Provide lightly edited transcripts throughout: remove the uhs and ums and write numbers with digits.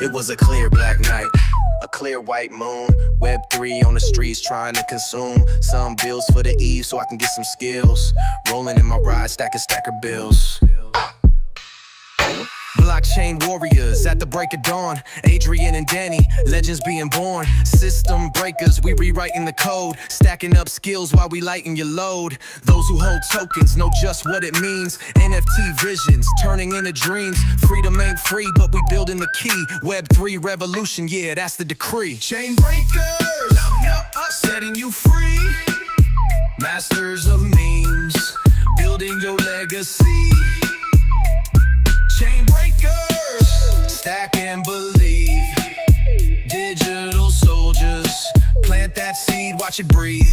It was a clear black night, a clear white moon. Web3 on the streets trying to consume some bills for the eve so I can get some skills. Rolling in my ride, stacker bills. Blockchain warriors at the break of dawn. Adrian and Danny, legends being born. System breakers, we rewriting the code. Stacking up skills while we lighten your load. Those who hold tokens know just what it means. NFT visions, turning into dreams. Freedom ain't free, but we building the key. Web3 revolution, yeah, that's the decree. Chain breakers, setting you free. Masters of memes, building your legacy. Chain breakers, stack and believe. Digital soldiers, plant that seed, watch it breathe.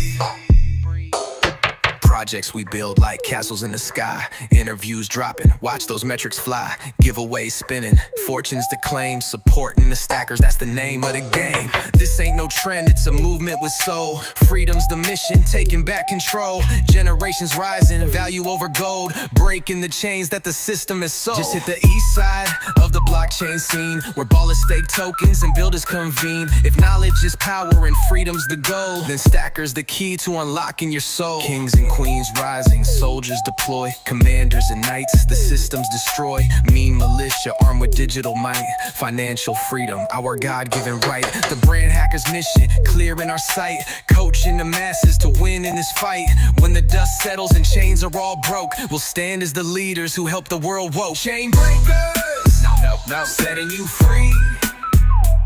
Projects we build like castles in the sky. Interviews dropping, watch those metrics fly. Giveaways spinning, fortunes to claim. Supporting the stackers, that's the name of the game. This ain't no trend, it's a movement with soul. Freedom's the mission, taking back control. Generations rising, value over gold. Breaking the chains that the system has sold. Just hit the east side of the blockchain scene, where ballers stake tokens and builders convene. If knowledge is power and freedom's the goal, then stackers the key to unlocking your soul. Kings and queens rising, soldiers deploy, commanders and knights, the systems destroy. Mean militia armed with digital might, financial freedom, our God-given right. The brand hacker's mission, clear in our sight, coaching the masses to win in this fight. When the dust settles and chains are all broke, we'll stand as the leaders who help the world woke. Chain breakers, no, setting you free.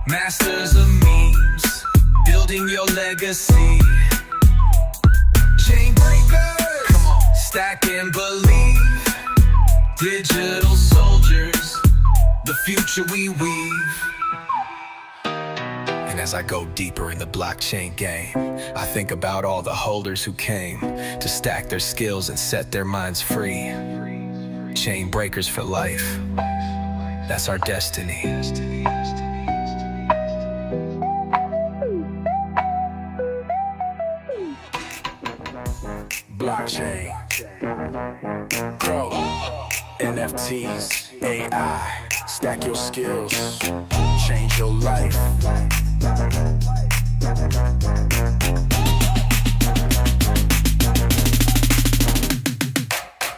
Masters of memes, building your legacy. Chain breakers, come on, stack and believe. Digital soldiers, the future we weave. And as I go deeper in the blockchain game, I think about all the holders who came to stack their skills and set their minds free. Chain breakers for life, that's our destiny. Blockchain, grow, NFTs, AI, stack your skills, change your life.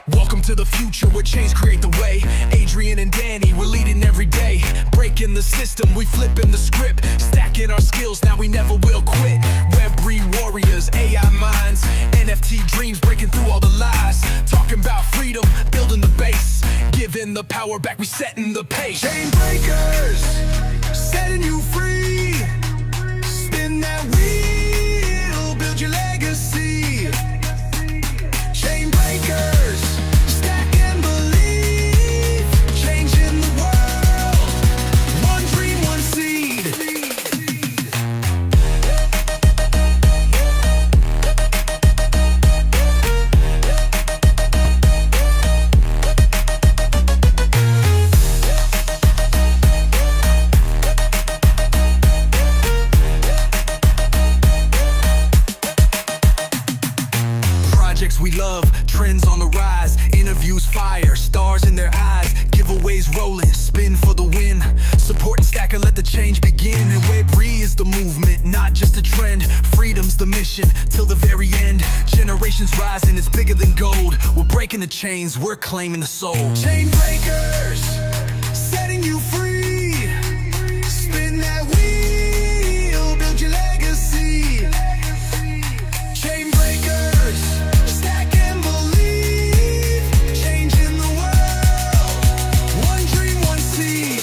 Welcome to the future where chains create the way. Adrian and Danny, we're leading every day. Breaking the system, we flipping the script. Stacking our skills, now we never will quit. Web3 warriors, AI minds, NFT dreams, breaking through all the lies. Talking about freedom, building the base. Giving the power back, we setting the pace. Chain breakers, setting you free. Spin that wheel, build your legacy. Chain breakers, stack and believe. Changing the world, one dream, one seed. Projects we love, trends on the rise. Interviews fire, stars in their eyes. Giveaways rolling, spin for the win. Support and stack and let the change begin. And Web3 is the movement, not just a trend. Freedom's the mission, till the very end. Generations rising, it's bigger than gold. We're breaking the chains, we're claiming the soul. Chain breakers, setting you free. Spin that wheel, build your legacy. Chain breakers, stack and believe. Changing the world, one dream, one seed.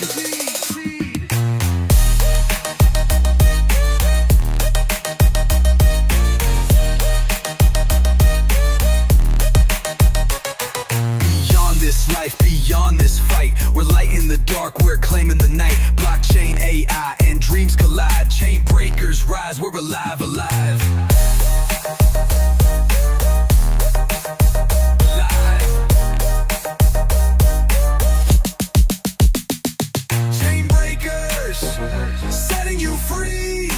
Beyond this life, beyond this fight, we're lighting the dark, we're claiming the night. Blockchain, AI, and dreams collide. Chain breakers rise, we're alive, alive. Chain breakers, setting you free.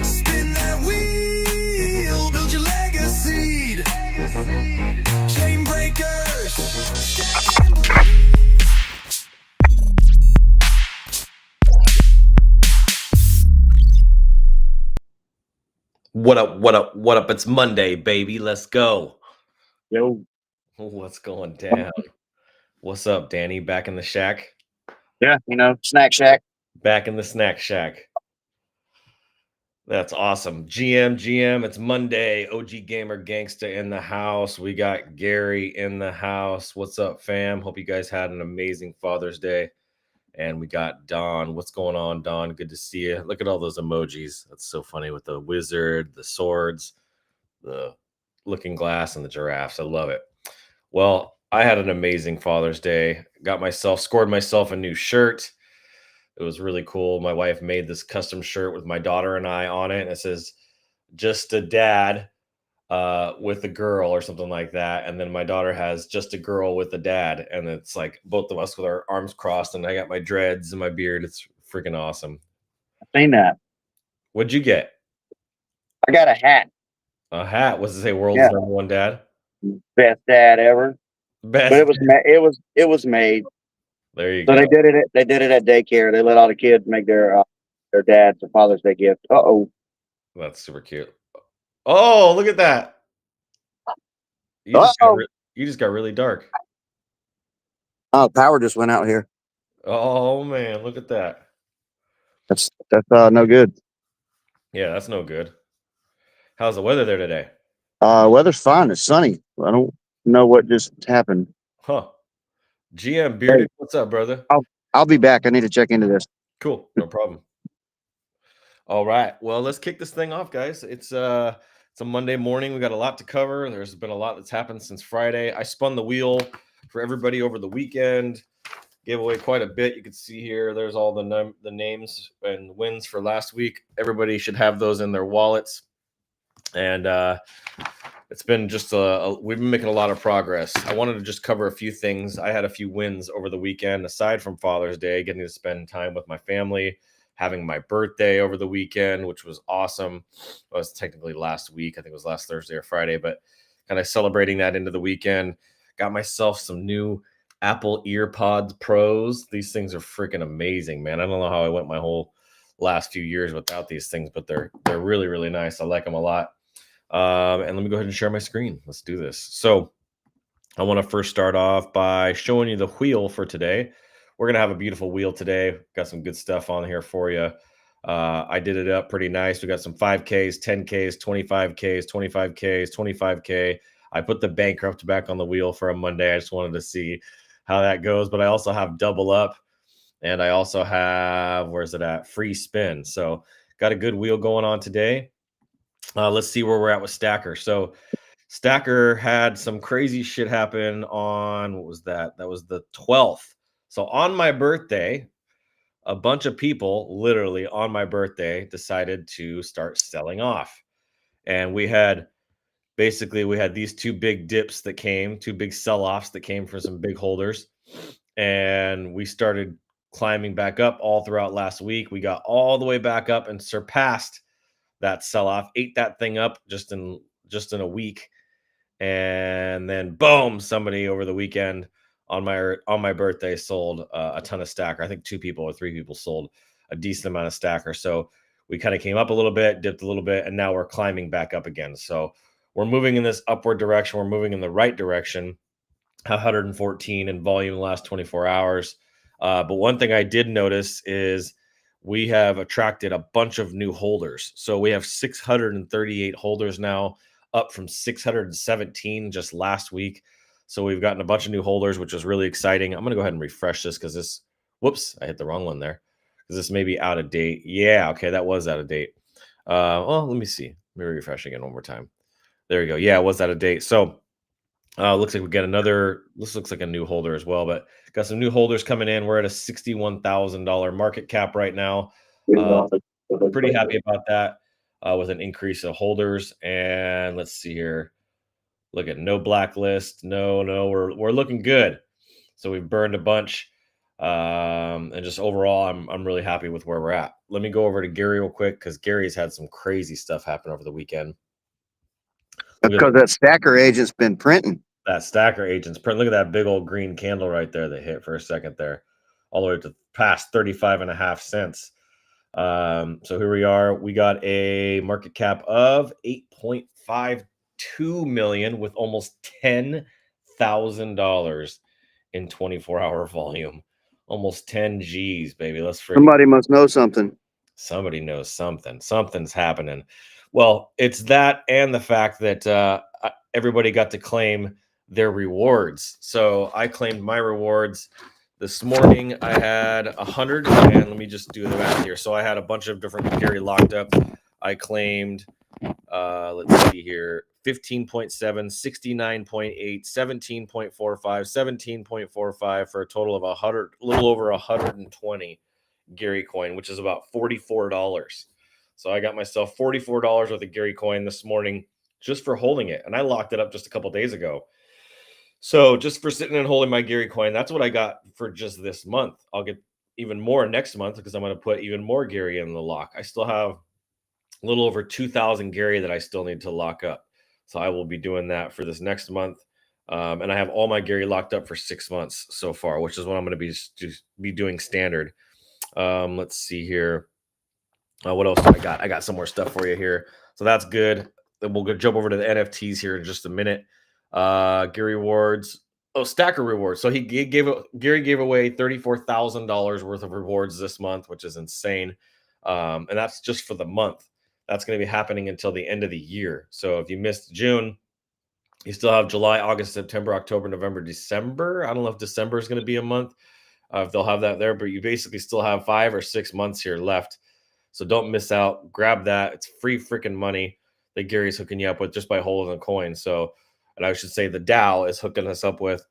Spin that wheel, build your legacy. Chain breakers, stack and believe. What up? What up? What up? It's Monday, baby. Let's go. Yo, What's going down? What's up, Danny? Back in the shack? yeah, Snack Shack. Back in the snack shack. That's awesome. GM, it's Monday. OG Gamer Gangsta in the house. We got Gary in the house. What's up, fam? Hope you guys had an amazing Father's Day. And we got Don. What's going on, Don? Good to see you. Look at all those emojis. That's so funny with the wizard, the swords, the looking glass, and the giraffes. I love it. Well, I had an amazing Father's Day. Scored myself a new shirt. It was really cool. My wife made this custom shirt with my daughter and I on it. And it says, just a dad with a girl or something like that. And then my daughter has just a girl with a dad. And it's like both of us with our arms crossed. And I got my dreads and my beard. It's freaking awesome. I've seen that. What'd you get? I got a hat. A hat. What's it say? World's Yeah. number one dad? Best dad ever. Best. But it was made. There you So go. they did it at daycare. They let all the kids make their dads a Father's Day gift. Uh-oh. That's super cute. Oh, look at that. You just got really dark. Oh, power just went out here. Oh man, look at that. That's no good. Yeah, that's no good. How's the weather there today? Weather's fine. It's sunny. I don't know what just happened. Huh. GM Bearded, hey, what's up, brother? I'll be back. I need to check into this. Cool, no problem. All right. Well, let's kick this thing off, guys. It's a Monday morning. We got a lot to cover. There's been a lot that's happened since Friday. I spun the wheel for everybody over the weekend. Gave away quite a bit. You can see here, there's all the names and wins for last week. Everybody should have those in their wallets. And it's been just we've been making a lot of progress. I wanted to just cover a few things. I had a few wins over the weekend, aside from Father's Day, getting to spend time with my family, having my birthday over the weekend, which was awesome. It was technically last week. I think it was last Thursday or Friday, but kind of celebrating that into the weekend. Got myself some new Apple EarPods Pros. These things are freaking amazing, man. I don't know how I went my whole last few years without these things, but they're really, really nice. I like them a lot. And let me go ahead and share my screen. Let's do this. So I want to first start off by showing you the wheel for today. We're going to have a beautiful wheel today. Got some good stuff on here for you. I did it up pretty nice. We got some 5Ks, 10Ks, 25Ks, 25Ks, 25K. I put the bankrupt back on the wheel for a Monday. I just wanted to see how that goes. But I also have double up. And I also have, where's it at? Free spin. So got a good wheel going on today. Let's see where we're at with Stacker. So Stacker had some crazy shit happen on, what was that? That was the 12th. So on my birthday, a bunch of people literally on my birthday decided to start selling off. And we had these two big dips that came, two big sell-offs that came from some big holders. And we started climbing back up all throughout last week. We got all the way back up and surpassed that sell-off, ate that thing up just in a week. And then boom, somebody over the weekend on my birthday sold a ton of Stacker. I think 2 people or 3 people sold a decent amount of Stacker. So we kind of came up a little bit, dipped a little bit, and now we're climbing back up again. So we're moving in this upward direction. We're moving in the right direction. 114 in volume in the last 24 hours. But one thing I did notice is we have attracted a bunch of new holders. So we have 638 holders now, up from 617 just last week. So we've gotten a bunch of new holders, which is really exciting. I'm going to go ahead and refresh this because this, whoops, I hit the wrong one there. Because this may be out of date. Yeah, okay, that was out of date. Well, let me see. Let me refresh again one more time. There we go. Yeah, it was out of date. So looks like we get another, this looks like a new holder as well, but got some new holders coming in. We're at a $61,000 market cap right now. Pretty happy about that with an increase of holders. And let's see here. Look at no blacklist. No, we're looking good. So we've burned a bunch. And just overall, I'm really happy with where we're at. Let me go over to Gary real quick because Gary's had some crazy stuff happen over the weekend. Because that Stacker agent's been printing. That Stacker agent's print. Look at that big old green candle right there that hit for a second there, all the way to past 35.5 cents. So here we are. We got a market cap of 8.52 million with almost $10,000 in 24-hour volume. Almost 10 G's, baby. Let's freaking. Somebody must know something. Somebody knows something. Something's happening. Well, it's that and the fact that everybody got to claim their rewards. So I claimed my rewards this morning. I had 100, and let me just do the math here. So I had a bunch of different Gary locked up. I claimed, let's see here, 15.7, 69.8, 17.45, 17.45 for a total of 100, a little over 120 Gary coin, which is about $44. So I got myself $44 worth of Gary coin this morning just for holding it. And I locked it up just a couple days ago. So just for sitting and holding my Gary coin, that's what I got for just this month. I'll get even more next month because I'm going to put even more Gary in the lock. I still have a little over 2,000 Gary that I still need to lock up. So I will be doing that for this next month. And I have all my Gary locked up for 6 months so far, which is what I'm going to be doing standard. Let's see here. What else do I got? I got some more stuff for you here. So that's good. Then we'll go jump over to the NFTs here in just a minute. Gary rewards. Oh, Stacker rewards. So Gary gave away $34,000 worth of rewards this month, which is insane. And that's just for the month. That's going to be happening until the end of the year. So if you missed June, you still have July, August, September, October, November, December. I don't know if December is going to be a month. If they'll have that there, but you basically still have 5 or 6 months here left. So don't miss out. Grab that. It's free freaking money that Gary's hooking you up with just by holding the coin. So, and I should say the DAO is hooking us up with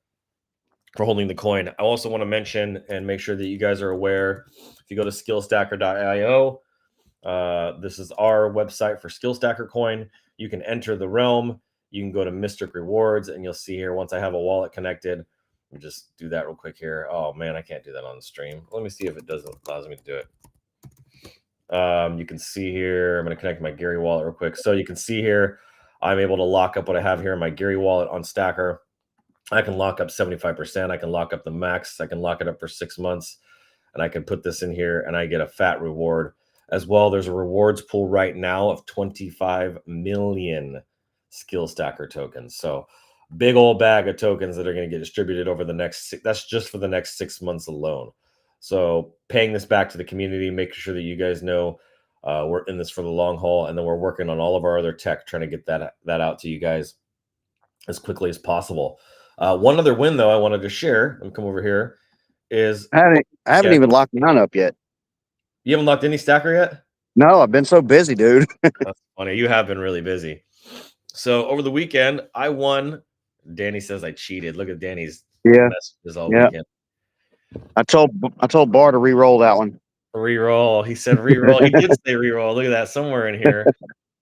for holding the coin. I also want to mention and make sure that you guys are aware, if you go to skillstacker.io, this is our website for Skillstacker coin. You can enter the realm. You can go to Mystic Rewards, and you'll see here once I have a wallet connected. Let me just do that real quick here. Oh man, I can't do that on the stream. Let me see if it allows me to do it. You can see here, I'm going to connect my Gary wallet real quick. So you can see here, I'm able to lock up what I have here in my Gary wallet on Stacker. I can lock up 75%. I can lock up the max. I can lock it up for 6 months, and I can put this in here, and I get a fat reward as well. There's a rewards pool right now of 25 million Skill Stacker tokens. So big old bag of tokens that are going to get distributed over the next, that's just for the next 6 months alone. So paying this back to the community, making sure that you guys know we're in this for the long haul, and then we're working on all of our other tech, trying to get that out to you guys as quickly as possible. One other win, though, I wanted to share, and come over here, is I haven't even locked mine up yet. You haven't locked any Stacker yet? No, I've been so busy, dude. That's funny. You have been really busy. So over the weekend, I won. Danny says I cheated. Look at Danny's messages all weekend. I told Bar to re-roll that one. Re-roll. He said re-roll. He did say re-roll. Look at that somewhere in here.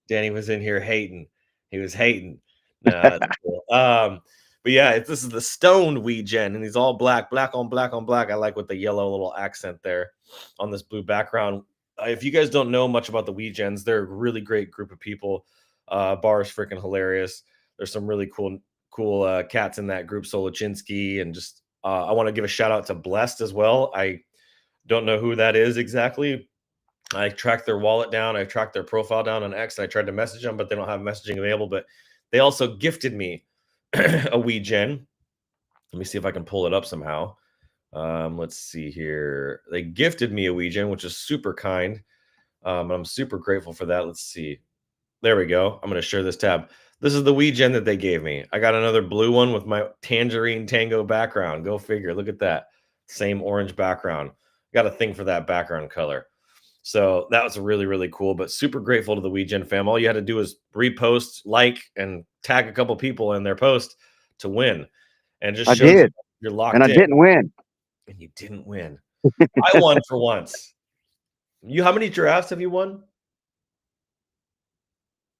Danny was in here hating. He was hating. Nah, that's cool. But yeah, this is the stoned weed gen, and he's all black on black on black. I like with the yellow little accent there on this blue background. If you guys don't know much about the weed gens, they're a really great group of people. Bar is freaking hilarious. There's some really cool cats in that group, Solochinsky, and just I want to give a shout out to Blessed as well. I don't know who that is exactly. I tracked their wallet down. I tracked their profile down on X, and I tried to message them, but they don't have messaging available. But they also gifted me a weed gen. Let me see if I can pull it up somehow. Let's see here. They gifted me a weed gen, which is super kind. And I'm super grateful for that. Let's see. There we go. I'm going to share this tab. This is the weed gen that they gave me. I got another blue one with my tangerine tango background. Go figure. Look at that. Same orange background. Got a thing for that background color. So that was really, really cool, but super grateful to the weed gen fam. All you had to do is repost, like, and tag a couple people in their post to win. And just shows you're locked in. And I didn't win. And you didn't win. I won for once. How many giraffes have you won?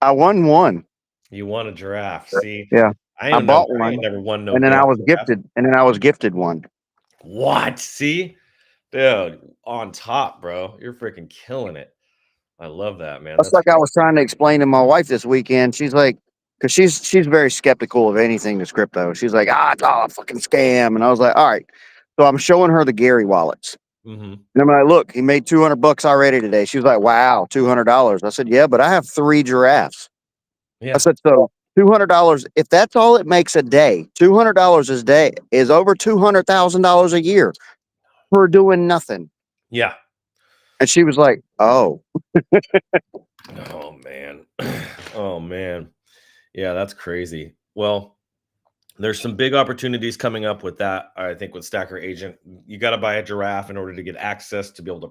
I won one. You won a giraffe. See? Yeah. I bought one. I ain't never won no. And then I was gifted one. What? See? Dude, on top, bro. You're freaking killing it. I love that, man. That's like I was trying to explain to my wife this weekend. She's like, because she's very skeptical of anything that's crypto. She's like, it's all a fucking scam. And I was like, all right. So I'm showing her the Gary wallets. Mm-hmm. And I'm like, look, he made $200 already today. She was like, wow, $200. I said, yeah, but I have 3 giraffes. I Yeah. said, so $200, if that's all it makes a day, $200 a day is over $200,000 a year for doing nothing. Yeah. And she was like, oh, Oh man. Oh man. Yeah, that's crazy. Well, there's some big opportunities coming up with that. I think with Stacker Agent, you got to buy a giraffe in order to get access to be able to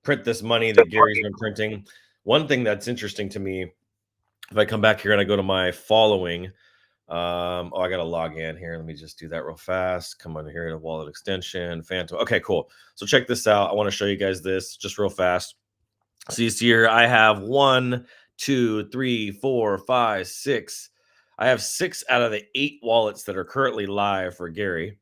print this money that Gary's been printing. One thing that's interesting to me, if I come back here and I go to my following, I got to log in here. Let me just do that real fast. Come on here to wallet extension, Phantom. Okay, cool. So check this out. I want to show you guys this just real fast. So you see here, I have 1, 2, 3, 4, 5, 6. I have 6 out of the 8 wallets that are currently live for Gary.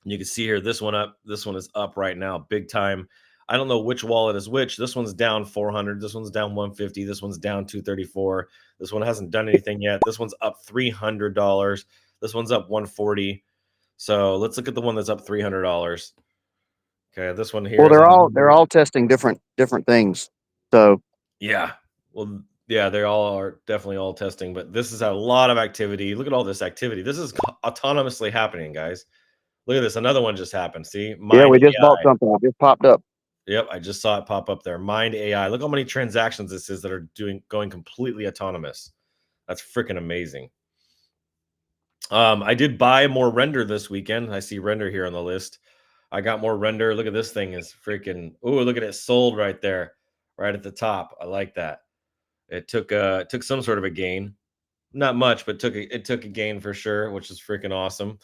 And you can see here, this one is up right now, big time. I don't know which wallet is which. This one's down 400. This one's down 150. This one's down 234. This one hasn't done anything yet. This one's up $300. This one's up 140. So let's look at the one that's up $300. Okay, this one here. well, they're all testing different things. So yeah. Well, yeah, they all are definitely all testing, but this is a lot of activity. Look at all this activity. This is autonomously happening, guys. Look at this. Another one just happened. See? yeah, we just AI. bought something. It just popped up. Yep, I just saw it pop up there. Mind AI. Look how many transactions this is that are going completely autonomous. That's freaking amazing. I did buy more render this weekend. I see render here on the list. I got more render. Look at this thing is freaking. Oh, look at it sold right there, right at the top. I like that. It took some sort of a gain, not much, but it took a gain for sure, which is freaking awesome.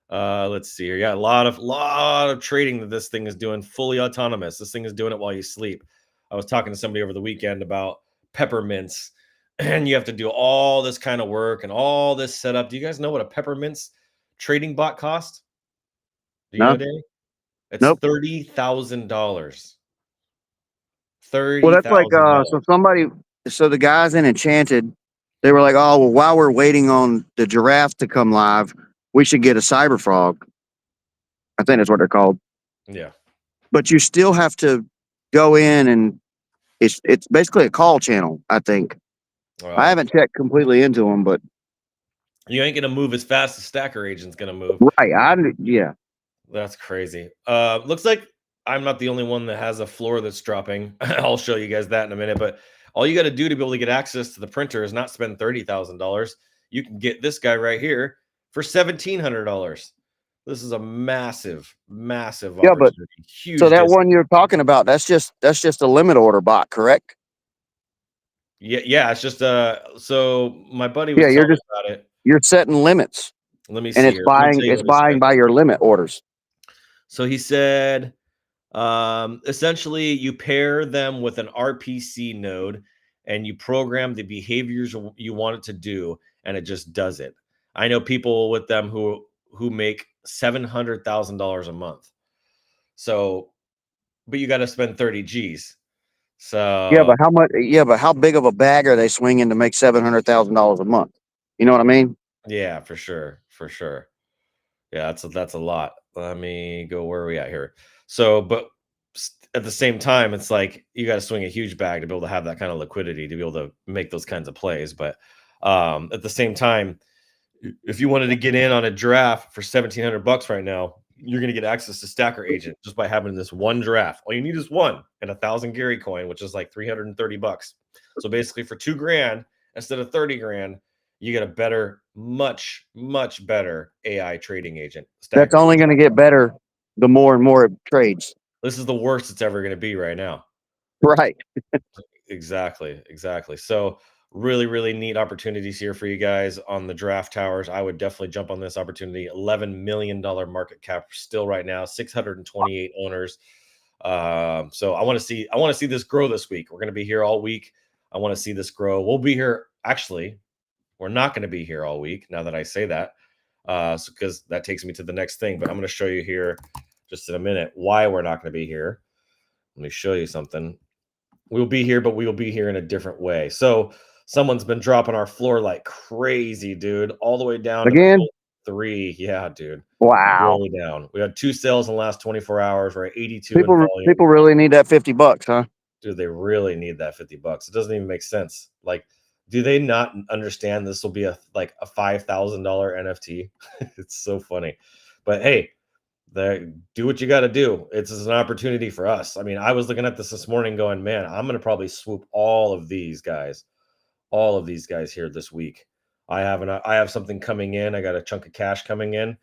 Let's see here. Yeah, a lot of trading that this thing is doing, fully autonomous. This thing is doing it while you sleep. I was talking to somebody over the weekend about peppermints, and you have to do all this kind of work and all this setup. Do you guys know what a peppermints trading bot cost? Do you No, know, Danny? It's nope. $30,000. Well, that's like $30,000. so the guys in Enchanted, they were like, oh well, while we're waiting on the giraffe to come live, we should get a cyber frog. I think that's what they're called. Yeah. But you still have to go in and it's basically a call channel. I think I haven't checked completely into them, but you ain't gonna move as fast as Stacker Agent's gonna move. right. Yeah. That's crazy. Looks like I'm not the only one that has a floor that's dropping. I'll show you guys that in a minute. But all you got to do to be able to get access to the printer is not spend $30,000. You can get this guy right here for $1,700. This is a massive, massive Yeah, but opportunity. Huge. so that one you're talking about, that's just a limit order bot, correct? Yeah. It's just so my buddy was Yeah, telling me about it. you're setting limits, Let me and see here. Let me tell you it's what he buying said. by your limit orders. So he said, essentially, you pair them with an RPC node and you program the behaviors you want it to do, and it just does it. I know people with them who make $700,000 a month. So, but you got to spend 30 G's. So Yeah, but how much? Yeah, but how big of a bag are they swinging to make $700,000 a month? You know what I mean? yeah, for sure, for sure. Yeah, that's a lot. Let me go. Where are we at here? So, but at the same time, it's like you got to swing a huge bag to be able to have that kind of liquidity to be able to make those kinds of plays. But at the same time, if you wanted to get in on a draft for $1,700 right now, you're going to get access to Stacker Agent just by having this one draft. All you need is one and 1,000 Gary coin, which is like $330. So basically, for $2,000 instead of 30 grand, you get a better, much better AI trading agent. That's only going to get better the more and more it trades. This is the worst it's ever going to be right now. Right. Exactly. So really neat opportunities here for you guys on the draft towers. I would definitely jump on this opportunity. $11 million market cap still right now, 628 owners. So I want to see this grow this week. We're going to be here all week. I want to see this grow. We'll be here. Actually, we're not going to be here all week. Now that I say that, because that takes me to the next thing, but I'm going to show you here just in a minute why we're not going to be here. Let me show you something. We'll be here, but we will be here in a different way. So someone's been dropping our floor like crazy, dude, all the way down Again? 3. Yeah, dude. Wow. Way down. We had 2 sales in the last 24 hours. We're at 82 in volume. People really need that $50, huh? Dude, they really need that $50. It doesn't even make sense. Like, do they not understand this will be a $5,000 NFT? It's so funny. But hey, do what you got to do. It's an opportunity for us. I mean, I was looking at this morning going, man, I'm going to probably swoop all of these guys here this week. I have something coming in. I got a chunk of cash coming in,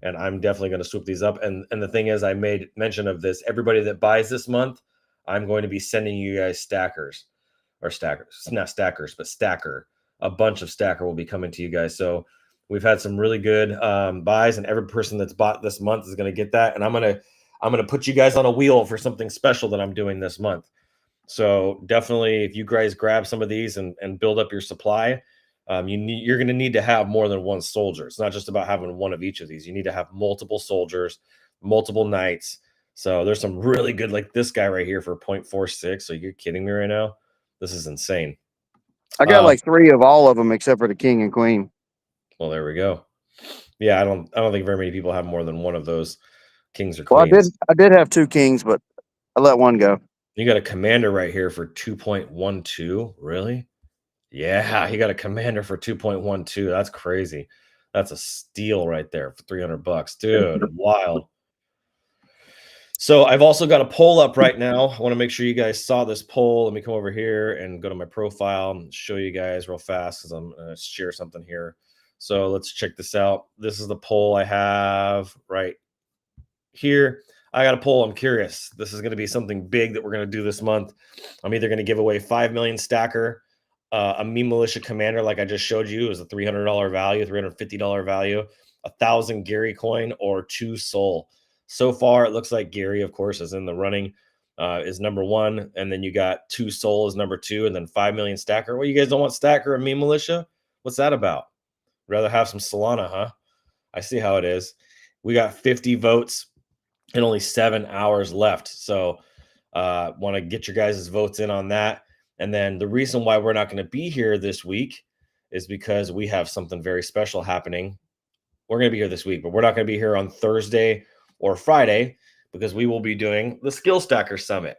and I'm definitely going to swoop these up. And the thing is, I made mention of this. Everybody that buys this month, I'm going to be sending you guys stackers. Not stackers, but stacker. A bunch of stacker will be coming to you guys. So we've had some really good buys, and every person that's bought this month is going to get that. And I'm gonna put you guys on a wheel for something special that I'm doing this month. So definitely, if you guys grab some of these and build up your supply, you're going to need to have more than one soldier. It's not just about having one of each of these. You need to have multiple soldiers, multiple knights. So there's some really good, like this guy right here for 0.46. So you're kidding me right now? This is insane. I got like 3 of all of them except for the king and queen. Well, there we go. Yeah, I don't think very many people have more than one of those kings or queens. Well, I did have 2 kings, but I let one go. You got a commander right here for 2.12. Really? Yeah, he got a commander for 2.12. That's crazy. That's a steal right there for $300, dude. Wild. So I've also got a poll up right now. I want to make sure you guys saw this poll. Let me come over here and go to my profile and show you guys real fast because I'm going to share something here. So let's check this out. This is the poll I have right here. I got a poll. I'm curious. This is going to be something big that we're going to do this month. I'm either going to give away 5 million stacker, a meme militia commander like I just showed you is a $300 value, $350 value, 1,000 Gary coin, or 2 soul. So far, it looks like Gary, of course, is in the running, is number 1. And then you got 2 soul is number 2, and then 5 million stacker. Well, you guys don't want stacker or meme militia? What's that about? Rather have some Solana, huh? I see how it is. We got 50 votes and only 7 hours left. So want to get your guys' votes in on that. And then the reason why we're not going to be here this week is because we have something very special happening. We're going to be here this week, but we're not going to be here on Thursday or Friday because we will be doing the Skill Stacker Summit,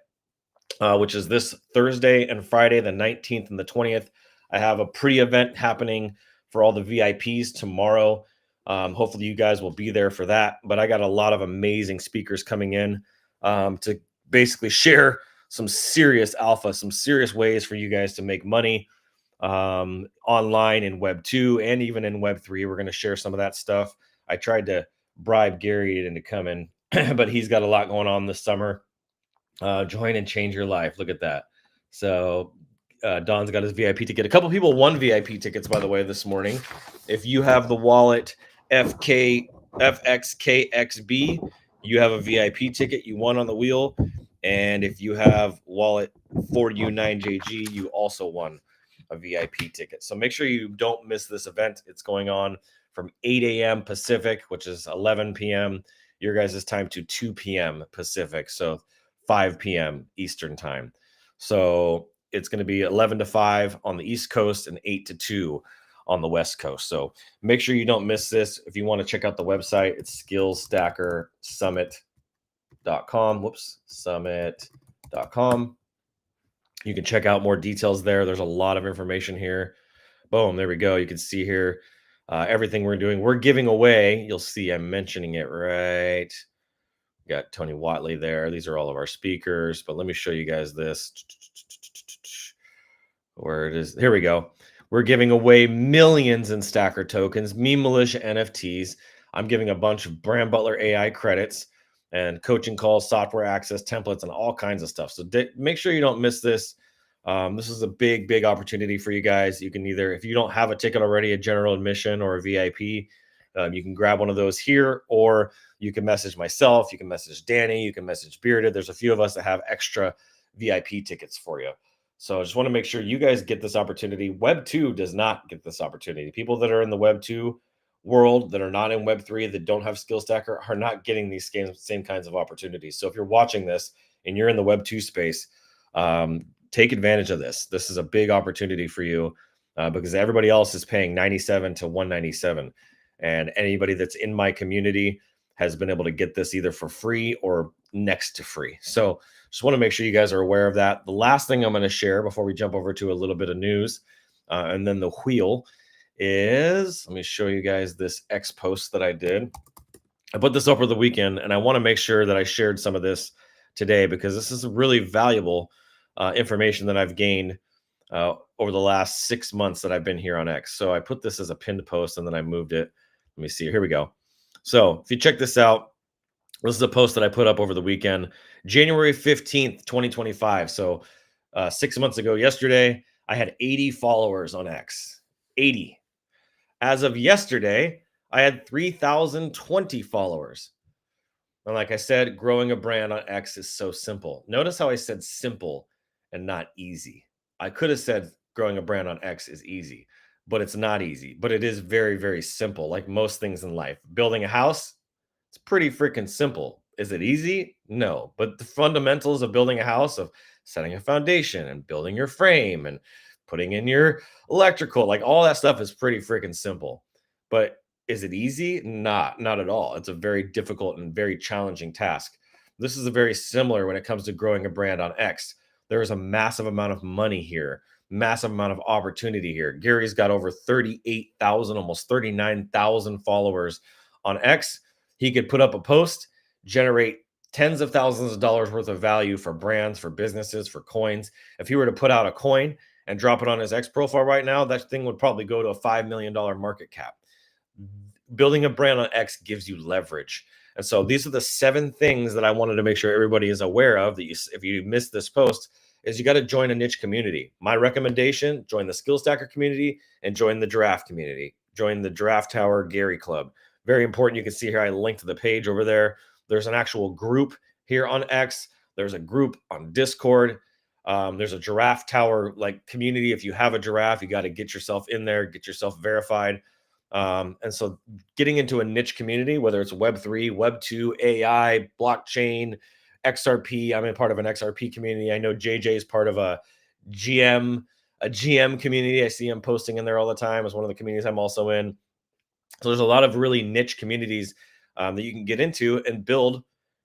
which is this Thursday and Friday, the 19th and the 20th. I have a pre-event happening for all the VIPs tomorrow. Hopefully you guys will be there for that. But I got a lot of amazing speakers coming in to basically share some serious alpha, some serious ways for you guys to make money online in Web 2 and even in Web 3. We're going to share some of that stuff. I tried to bribe Gary into coming, but he's got a lot going on this summer. Join and change your life. Look at that. So Don's got his VIP ticket. A couple people won VIP tickets, by the way, this morning. If you have the wallet FXKXB, you have a VIP ticket. You won on the wheel. And if you have wallet 4U9JG, you also won a VIP ticket. So make sure you don't miss this event. It's going on from 8 a.m. Pacific, which is 11 p.m. your guys' time, to 2 p.m. Pacific. So 5 p.m. Eastern time. So it's going to be 11 to 5 on the East Coast and 8 to 2 on the West Coast. So make sure you don't miss this. If you want to check out the website, it's skillstackersummit.com. Whoops, summit.com. You can check out more details there. There's a lot of information here. Boom, there we go. You can see here everything we're doing. We're giving away. You'll see I'm mentioning it right. Got Tony Watley there. These are all of our speakers, but let me show you guys this. Where it is. Here we go. We're giving away millions in stacker tokens, meme militia NFTs. I'm giving a bunch of Brand Butler AI credits and coaching calls, software access, templates, and all kinds of stuff. So make sure you don't miss this. This is a big, big opportunity for you guys. You can either, if you don't have a ticket already, a general admission or a VIP, you can grab one of those here, or you can message myself. You can message Danny. You can message Bearded. There's a few of us that have extra VIP tickets for you. So I just want to make sure you guys get this opportunity. Web 2 does not get this opportunity. People that are in the Web 2 world that are not in Web 3, that don't have Skill Stacker, are not getting these same kinds of opportunities. So if you're watching this and you're in the Web 2 space, take advantage of this. This is a big opportunity for you because everybody else is paying 97 to 197. And anybody that's in my community has been able to get this either for free or next to free. So just want to make sure you guys are aware of that. The last thing I'm going to share before we jump over to a little bit of news and then the wheel is, let me show you guys this X post that I did. I put this over the weekend, and I want to make sure that I shared some of this today because this is really valuable information that I've gained over the last 6 months that I've been here on X. So I put this as a pinned post and then I moved it. Let me see. Here we go. So if you check this out, this is a post that I put up over the weekend, January 15th, 2025. So 6 months ago, yesterday, I had 80 followers on X. 80. As of yesterday, I had 3,020 followers. And like I said, growing a brand on X is so simple. Notice how I said simple and not easy. I could have said growing a brand on X is easy, but it's not easy. But it is very, very simple, like most things in life. Building a house, it's pretty freaking simple. Is it easy? No. But the fundamentals of building a house, of setting a foundation and building your frame and putting in your electrical, like all that stuff is pretty freaking simple. But is it easy? Not at all. It's a very difficult and very challenging task. This is a very similar when it comes to growing a brand on X. There is a massive amount of money here, massive amount of opportunity here. Gary's got over 38,000, almost 39,000 followers on X. He could put up a post, generate tens of thousands of dollars worth of value for brands, for businesses, for coins. If he were to put out a coin and drop it on his X profile right now, that thing would probably go to a $5 million market cap. Building a brand on X gives you leverage. And so these are the 7 things that I wanted to make sure everybody is aware of. That if you missed this post, is you got to join a niche community. My recommendation, join the Skill Stacker community and join the Giraffe community. Join the Giraffe Tower Gary Club. Very important. You can see here, I linked to the page over there. There's an actual group here on X. There's a group on Discord. There's a Giraffe Tower like community. If you have a giraffe, you got to get yourself in there, get yourself verified. And so getting into a niche community, whether it's Web3, Web2, AI, blockchain, XRP. I'm in part of an XRP community. I know JJ is part of a GM community. I see him posting in there all the time. It's one of the communities I'm also in. So there's a lot of really niche communities that you can get into and build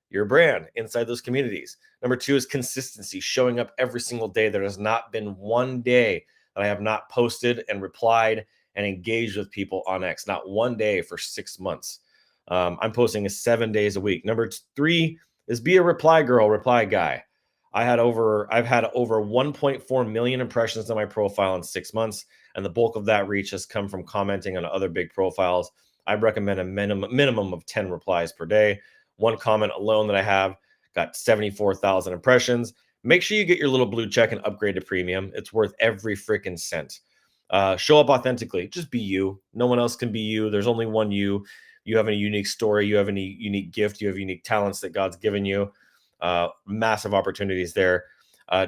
your brand inside those communities. Number 2 is consistency, showing up every single day. There has not been one day that I have not posted and replied and engaged with people on X. Not one day for 6 months. I'm posting 7 days a week. Number 3 is be a reply girl, reply guy. I've had over 1.4 million impressions on my profile in 6 months, and the bulk of that reach has come from commenting on other big profiles. I recommend a minimum of 10 replies per day. One comment alone that I have got 74,000 impressions. Make sure you get your little blue check and upgrade to premium. It's worth every freaking cent. Show up authentically. Just be you. No one else can be you. There's only one you. You have a unique story. You have a unique gift. You have unique talents that God's given you. Massive opportunities there.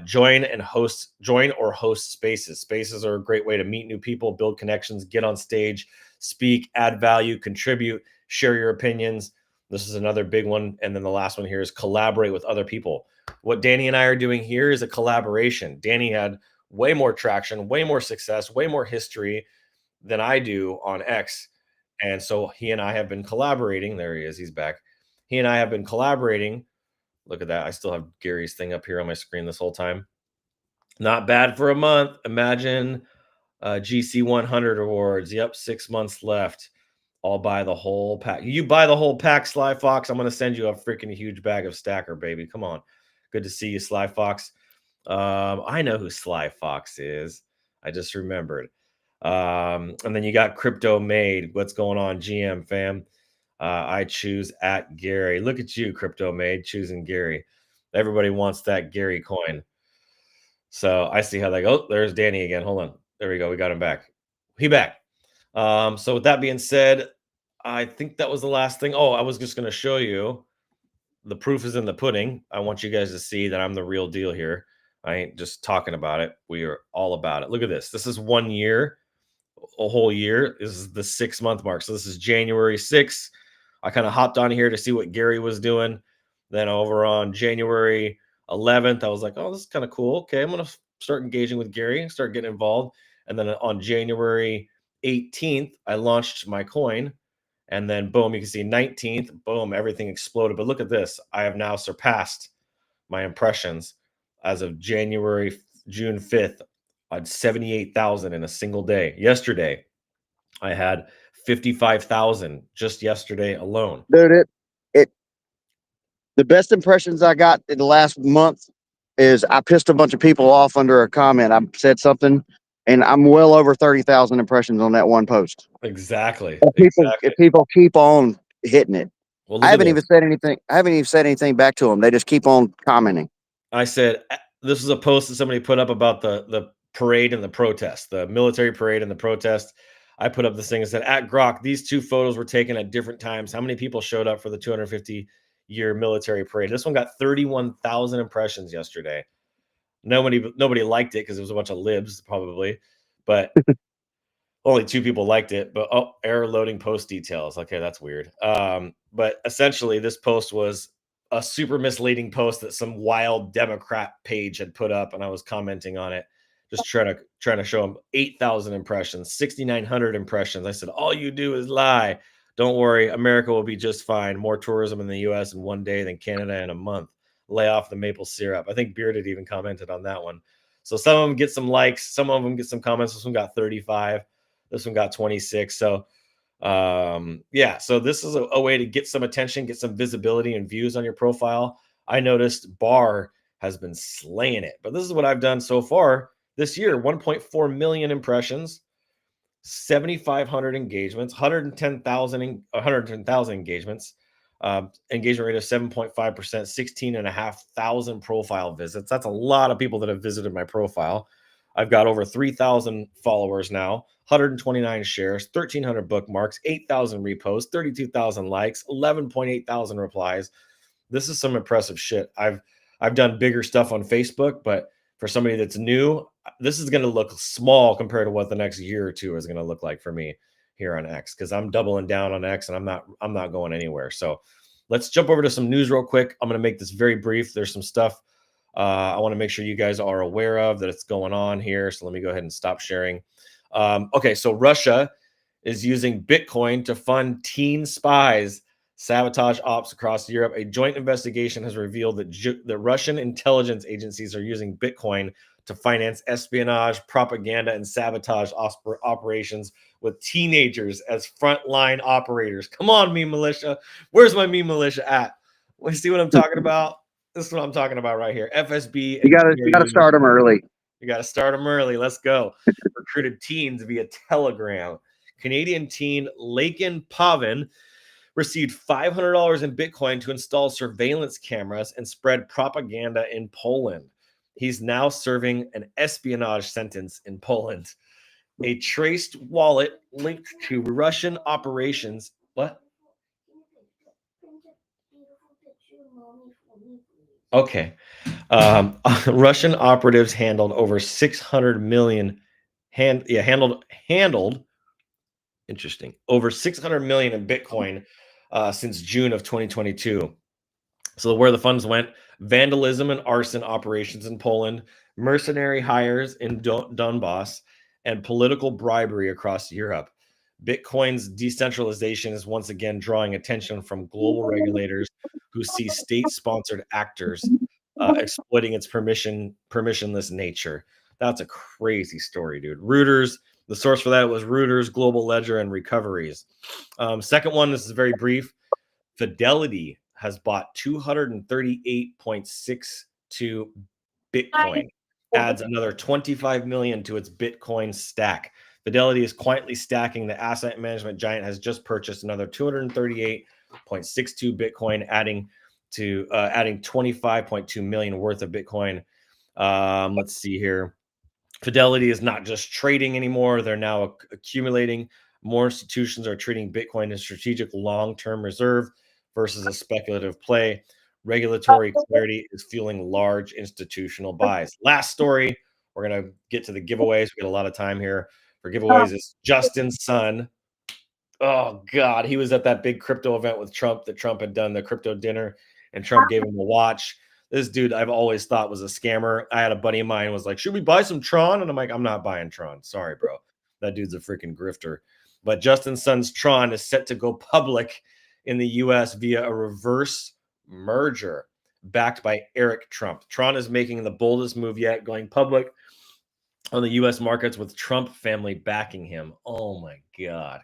Join or host spaces. Spaces are a great way to meet new people, build connections, get on stage, speak, add value, contribute, share your opinions. This is another big one. And then the last one here is collaborate with other people. What Danny and I are doing here is a collaboration. Danny had way more traction, way more success, way more history than I do on X. And so he and I have been collaborating. There he is. He's back. He and I have been collaborating. Look at that. I still have Gary's thing up here on my screen this whole time. Not bad for a month. Imagine GC 100 awards. Yep, 6 months left. I'll buy the whole pack. You buy the whole pack, Sly Fox. I'm going to send you a freaking huge bag of Stacker, baby. Come on. Good to see you, Sly Fox. I know who Sly Fox is. I just remembered. And then you got Crypto Made. What's going on, GM fam? I choose at Gary. Look at you, Crypto Made, choosing Gary. Everybody wants that Gary coin. So I see how that goes. There's Danny again. Hold on. There we go. We got him back. He back. So with that being said, I think that was the last thing. Oh, I was just going to show you. The proof is in the pudding. I want you guys to see that I'm the real deal here. I ain't just talking about it. We are all about it. Look at this. This is 1 year, a whole year. This is the 6 month mark. So this is January 6th. I kind of hopped on here to see what Gary was doing. Then over on January 11th, I was like, oh, this is kind of cool. Okay, I'm going to start engaging with Gary, start getting involved. And then on January 18th, I launched my coin. And then boom, you can see 19th, boom, everything exploded. But look at this. I have now surpassed my impressions as of June 5th on 78,000 in a single day. Yesterday, I had 55,000 just yesterday alone. Dude, it the best impressions I got in the last month is I pissed a bunch of people off under a comment. I said something, and I'm well over 30,000 impressions on that one post. Exactly. If people keep on hitting it, Well, I look at haven't this. even said anything. I haven't even said anything back to them. They just keep on commenting. I said this is a post that somebody put up about the parade and the protest, the military parade and the protest. I put up this thing and said, at Grok, these two photos were taken at different times. How many people showed up for the 250-year military parade? This one got 31,000 impressions yesterday. Nobody liked it because it was a bunch of libs, probably, but only 2 people liked it. But error loading post details. Okay, that's weird. But essentially, this post was a super misleading post that some wild Democrat page had put up, and I was commenting on it, just trying to show them 8,000 impressions, 6,900 impressions. I said, all you do is lie. Don't worry, America will be just fine. More tourism in the U.S. in one day than Canada in a month. Lay off the maple syrup. I think Bearded even commented on that one. So some of them get some likes, some of them get some comments. This one got 35. This one got 26. So yeah, so this is a way to get some attention, get some visibility and views on your profile. I noticed Bar has been slaying it, but this is what I've done so far this year: 1.4 million impressions, 7,500 engagements, 110,000 engagements, engagement rate of 7.5%, 16,500 profile visits. That's a lot of people that have visited my profile. I've got over 3,000 followers now, 129 shares, 1,300 bookmarks, 8,000 reposts, 32,000 likes, 11.8 thousand replies. This is some impressive shit. I've done bigger stuff on Facebook, but for somebody that's new, this is going to look small compared to what the next year or two is going to look like for me here on X, because I'm doubling down on X and I'm not going anywhere. So let's jump over to some news real quick. I'm going to make this very brief. There's some stuff I want to make sure you guys are aware of that it's going on here. So let me go ahead and stop sharing. Okay, so Russia is using Bitcoin to fund teen spies, sabotage ops across Europe. A joint investigation has revealed that the Russian intelligence agencies are using Bitcoin to finance espionage, propaganda, and sabotage operations with teenagers as frontline operators. Come on, meme militia. Where's my meme militia at? See what I'm talking about? This is what I'm talking about right here. FSB. You gotta start them early. You got to start them early. Let's go. Recruited teens via Telegram. Canadian teen Lakin Pavin received $500 in Bitcoin to install surveillance cameras and spread propaganda in Poland. He's now serving an espionage sentence in Poland. A traced wallet linked to Russian operations. What? Okay. Russian operatives handled over 600 million handled interesting, over 600 million in Bitcoin since June of 2022. So where the funds went: vandalism and arson operations in Poland, mercenary hires in Donbass, and political bribery across Europe. Bitcoin's decentralization is once again drawing attention from global regulators who see state-sponsored actors exploiting its permissionless nature. That's a crazy story, dude. Reuters, the source for that was Reuters, Global Ledger, and Recoveries. Second one, this is very brief. Fidelity has bought 238.62 Bitcoin, adds another 25 million to its Bitcoin stack. Fidelity is quietly stacking. The asset management giant has just purchased another 238.62 Bitcoin, adding 25.2 million worth of Bitcoin. Let's see here. Fidelity is not just trading anymore. They're now accumulating. More institutions are treating Bitcoin as strategic long-term reserve versus a speculative play. Regulatory clarity is fueling large institutional buys. Last story, we're going to get to the giveaways. We got a lot of time here for giveaways. Is Justin's son. Oh, God. He was at that big crypto event with Trump that Trump had done, the crypto dinner, and Trump gave him a watch. This dude I've always thought was a scammer. I had a buddy of mine was like, should we buy some Tron? And I'm like, I'm not buying Tron. Sorry, bro. That dude's a freaking grifter. But Justin Sun's Tron is set to go public in the U.S. via a reverse merger backed by Eric Trump. Tron is making the boldest move yet, going public on the U.S. markets with Trump family backing him. Oh my God.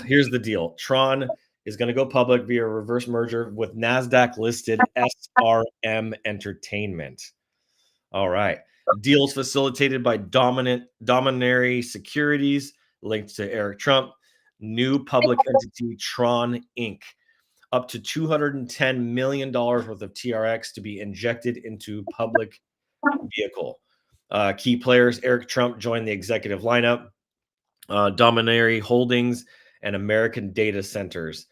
Here's the deal. Tron is going to go public via reverse merger with NASDAQ listed SRM Entertainment. All right. Deals facilitated by Dominary Securities, linked to Eric Trump. New public entity Tron Inc. Up to $210 million worth of TRX to be injected into public vehicle. Key players: Eric Trump joined the executive lineup. Dominary Holdings and American Data Centers.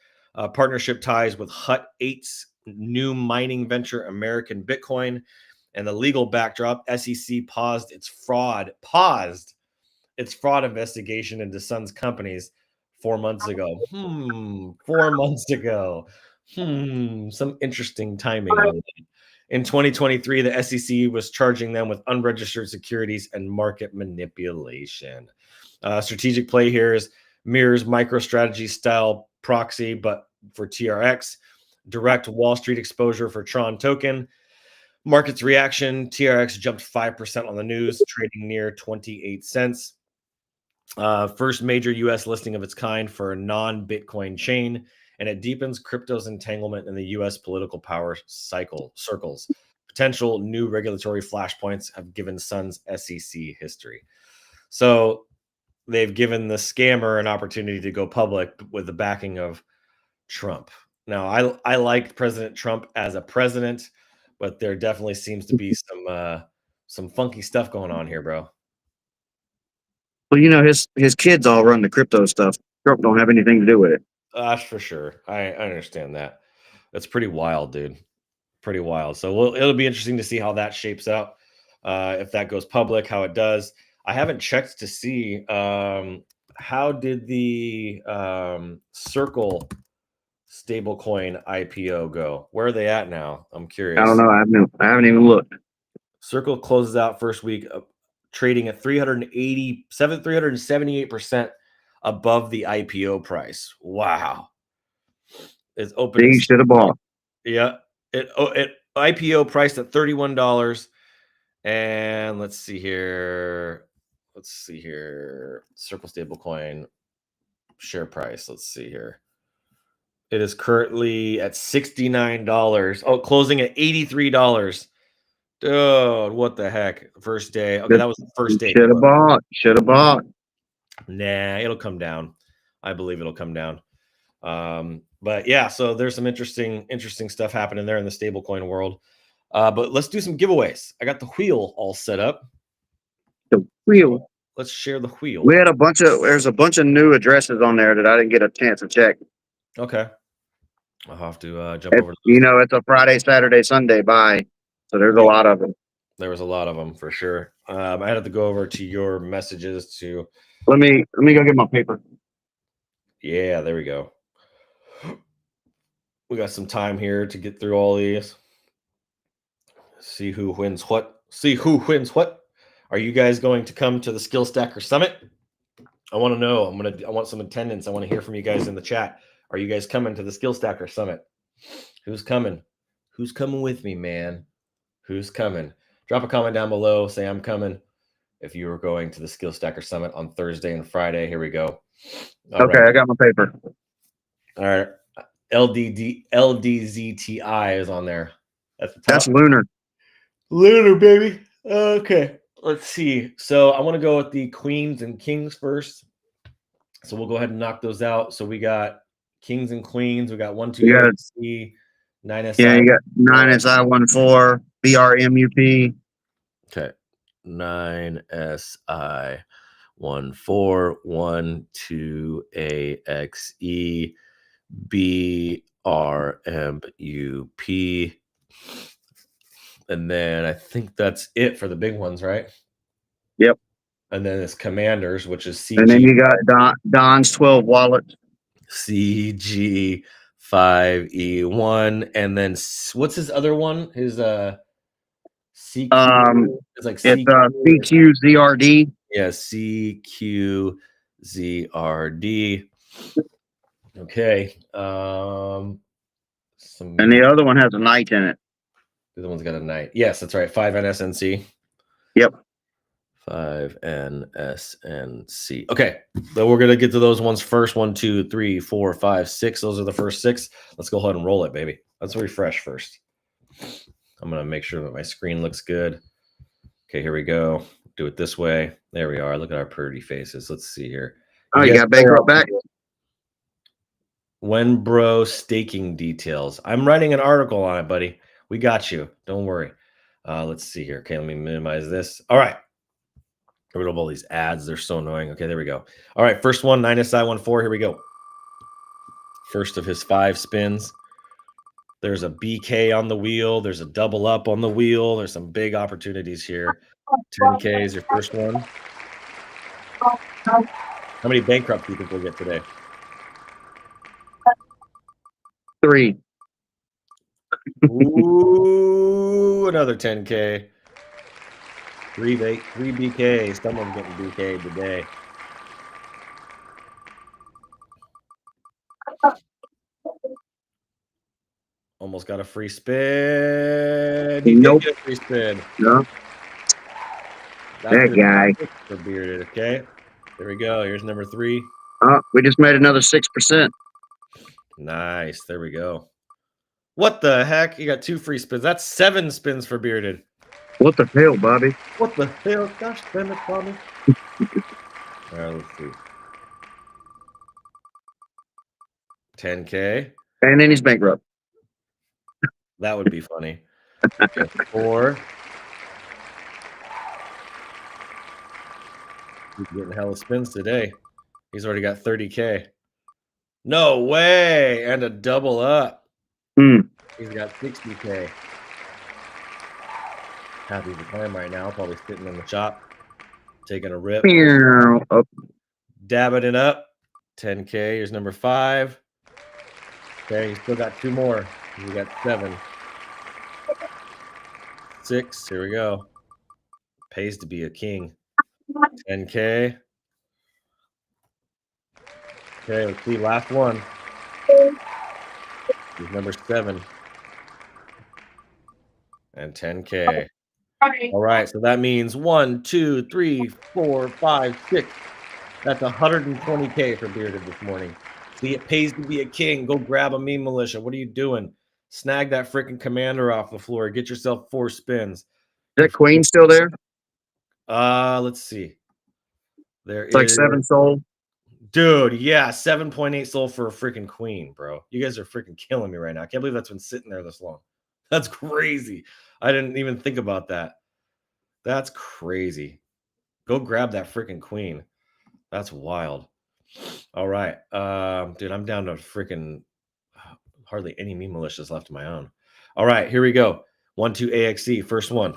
Partnership ties with Hut 8's new mining venture, American Bitcoin. And the legal backdrop: SEC paused its fraud investigation into Sun's companies 4 months ago. 4 months ago. Some interesting timing on that. In 2023, the SEC was charging them with unregistered securities and market manipulation. Strategic play here is mirrors MicroStrategy style proxy, but for TRX. Direct Wall Street exposure for Tron token. Market's reaction: TRX jumped 5% on the news, trading near 28 cents. First major U.S. listing of its kind for a non-Bitcoin chain, and it deepens crypto's entanglement in the U.S. political power circles. Potential new regulatory flashpoints have given Sun's SEC history. So they've given the scammer an opportunity to go public with the backing of Trump. Now, I like President Trump as a president, but there definitely seems to be some funky stuff going on here, bro. Well, his kids all run the crypto stuff. Trump don't have anything to do with it. That's for sure. I understand that. That's pretty wild, dude. Pretty wild. So it'll be interesting to see how that shapes out. If that goes public, how it does. I haven't checked to see how did the Circle stablecoin IPO go. Where are they at now? I'm curious. I don't know. I haven't even looked. Circle closes out first week trading at 378% above the IPO price. Wow. It's opening. They should have bought. Yeah. It IPO priced at $31. And let's see here. Circle stablecoin share price. Let's see here. It is currently at $69. Oh, closing at $83. Dude, what the heck? First day. Okay, that was the first day. Should have bought. Nah, it'll come down. I believe it'll come down. But yeah, so there's some interesting stuff happening there in the stablecoin world. But let's do some giveaways. I got the wheel all set up. The wheel. Let's share the wheel. We had there's a bunch of new addresses on there that I didn't get a chance to check. Okay. I'll have to jump over. It's a Friday, Saturday, Sunday buy. So there's a lot of them. There was a lot of them for sure. I had to go over to your messages to. Let me go get my paper. Yeah, there we go. We got some time here to get through all these. See who wins what. Are you guys going to come to the Skill Stacker Summit? I want to know. I want some attendance. I want to hear from you guys in the chat. Are you guys coming to the Skill Stacker Summit? Who's coming? Who's coming with me, man? Who's coming? Drop a comment down below. Say I'm coming. If you were going to the Skill Stacker Summit on Thursday and Friday, here we go. All right. I got my paper. All right. LDZTI is on there. That's Lunar. Lunar, baby. Okay. Let's see. So I want to go with the Queens and Kings first. So we'll go ahead and knock those out. So we got Kings and Queens. We got 1, 2, 3, 9SI. Yeah, you got 9SI14, BRMUP. Okay. 9SI 1412AXE BRMUP. And then I think that's it for the big ones, right? Yep. And then it's Commanders, which is CG. And then you got Don's 12 wallets. CG5E1. And then what's his other one? His CQ. It's CQZRD. Yeah, CQZRD. ZRD. Okay. And the other one has a night in it. The other one's got a night. Yes, that's right. 5NSNC. Yep. 5NSNC. Okay. So we're going to get to those ones first. 1, 2, 3, 4, 5, 6. Those are the first 6. Let's go ahead and roll it, baby. Let's refresh first. I'm going to make sure that my screen looks good. Okay, here we go. Do it this way. There we are. Look at our pretty faces. Let's see here. Oh, you got bankrupt back? When bro staking details. I'm writing an article on it, buddy. We got you. Don't worry. Let's see here. Okay, let me minimize this. All right. Get rid of all these ads. They're so annoying. Okay, there we go. All right, first one, 9SI14. Here we go. First of his 5 spins. There's a BK on the wheel. There's a double up on the wheel. There's some big opportunities here. 10K is your first one. How many bankrupt do you think we'll get today? 3. Ooh, another 10K. 3 BK. Someone's getting BK today. Almost got a free spin. He Nope. did get a free spin. No. That guy. For bearded. Okay. There we go. Here's number 3. We just made another 6%. Nice. There we go. What the heck? You got 2 free spins. That's 7 spins for bearded. What the hell, Bobby? What the hell? Gosh, damn it, Bobby. All right, let's see. 10K. And then he's bankrupt. That would be funny. 4. He's getting hella spins today. He's already got 30K. No way. And a double up. He's got 60K. Happy to time right now. Probably sitting in the shop. Taking a rip. Oh. Dabbing it up. 10K. Here's number 5. Okay, he's still got 2 more. We got 7. 6. Here we go. Pays to be a king. 10K. Okay, let's see. Last one. Here's number 7. And 10K. All right, so that means 1, 2, 3, 4, 5, 6. That's 120K for bearded this morning. See, it pays to be a king. Go grab a meme militia. What are you doing? Snag that freaking commander off the floor. Get yourself 4 spins. Is that queen still there? Let's see. It's like 7 soul. Dude, yeah, 7.8 soul for a freaking queen, bro. You guys are freaking killing me right now. I can't believe that's been sitting there this long. That's crazy. I didn't even think about that. That's crazy. Go grab that freaking queen. That's wild. All right. Dude, I'm down to freaking hardly any meme militias left of my own. All right, here we go. 1, 2 AXC. First one.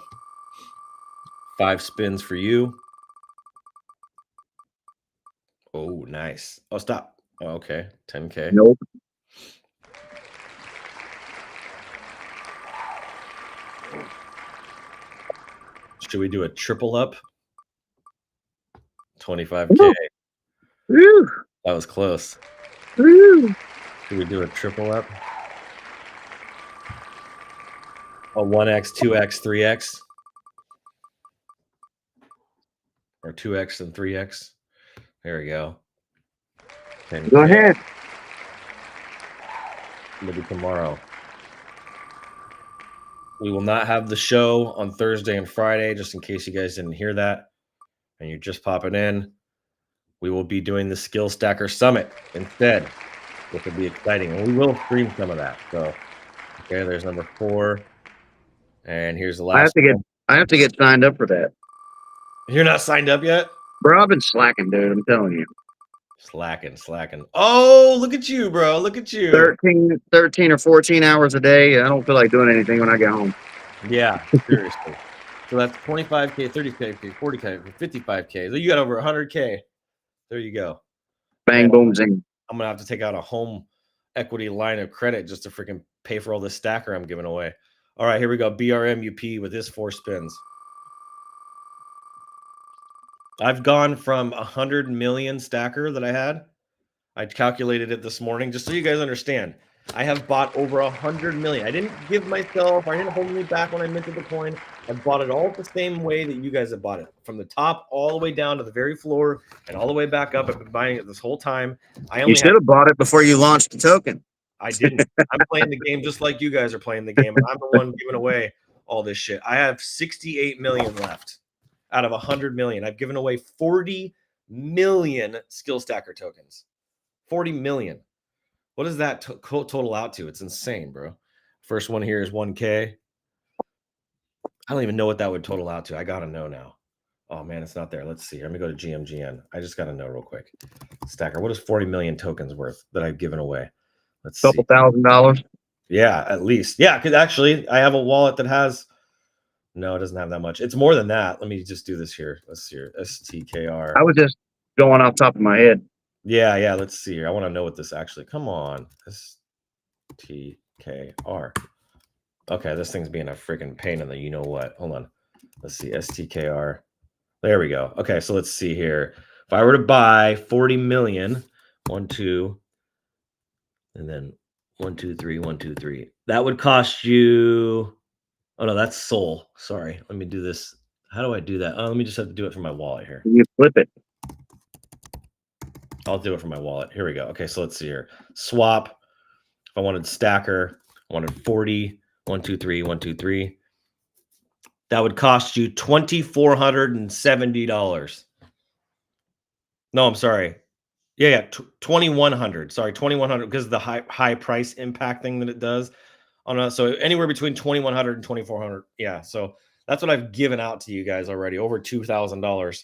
5 spins for you. Oh, nice. Oh, stop. Oh, okay. 10K. Nope. Should we do a triple up? 25K. Woo. That was close. Woo. Should we do a triple up? A 1x, 2x, 3x? Or 2x and 3x? There we go. 10K. Go ahead. Maybe tomorrow. We will not have the show on Thursday and Friday, just in case you guys didn't hear that and you're just popping in. We will be doing the Skill Stacker Summit instead, which will be exciting. And we will stream some of that. So, okay, there's number 4. And here's the last one. I have to get signed up for that. You're not signed up yet? Bro, I've been slacking, dude. I'm telling you. Slacking. Oh, look at you, bro. Look at you. 13 or 14 hours a day. I don't feel like doing anything when I get home. Yeah, seriously. So that's 25K, 30K, 40K, 55K. So you got over 100K. There you go. Bang, boom, zing. I'm going to have to take out a home equity line of credit just to freaking pay for all this stacker I'm giving away. All right, here we go. BRMUP with his 4 spins. I've gone from 100 million stacker that I had. I calculated it this morning just so you guys understand. I have bought over 100 million. I didn't give myself, I didn't hold me back when I minted the coin. I bought it all the same way that you guys have bought it, from the top all the way down to the very floor and all the way back up. I've been buying it this whole time. You should have bought it before you launched the token. I didn't. I'm playing the game just like you guys are playing the game, and I'm the one giving away all this shit. I have 68 million left out of 100 million. I've given away 40 million skill stacker tokens. 40 million. What does that total out to? It's insane, bro. First one here is 1K. I don't even know what that would total out to. I gotta know now. Oh man, it's not there. Let's see. Let me go to GMGN. I just gotta know real quick. Stacker, what is 40 million tokens worth that I've given away? Let's see. Couple $1,000. Yeah, at least. Yeah, because actually I have a wallet that has, no, it doesn't have that much. It's more than that. Let me just do this here. Let's see here. STKR. I was just going off top of my head. Yeah, let's see here. I want to know what this actually, come on. STKR. Okay, this thing's being a freaking pain in the you know what. Hold on. Let's see. STKR. There we go. Okay, so let's see here. If I were to buy 40 million, 1, 2, and then 1, 2, 3, 1, 2, 3. That would cost you. Oh no, that's Sol. Sorry. Let me do this. How do I do that? Oh, let me just have to do it from my wallet here. You flip it. I'll do it from my wallet. Here we go. Okay, so let's see here. Swap. If I wanted stacker, I wanted 40. 1, 2, 3, 1, 2, 3. That would cost you $2,470. No, I'm sorry. Yeah, 2,100. Sorry, 2,100 because of the high price impact thing that it does. So anywhere between 2,100 and 2,400. Yeah, so that's what I've given out to you guys already. Over $2,000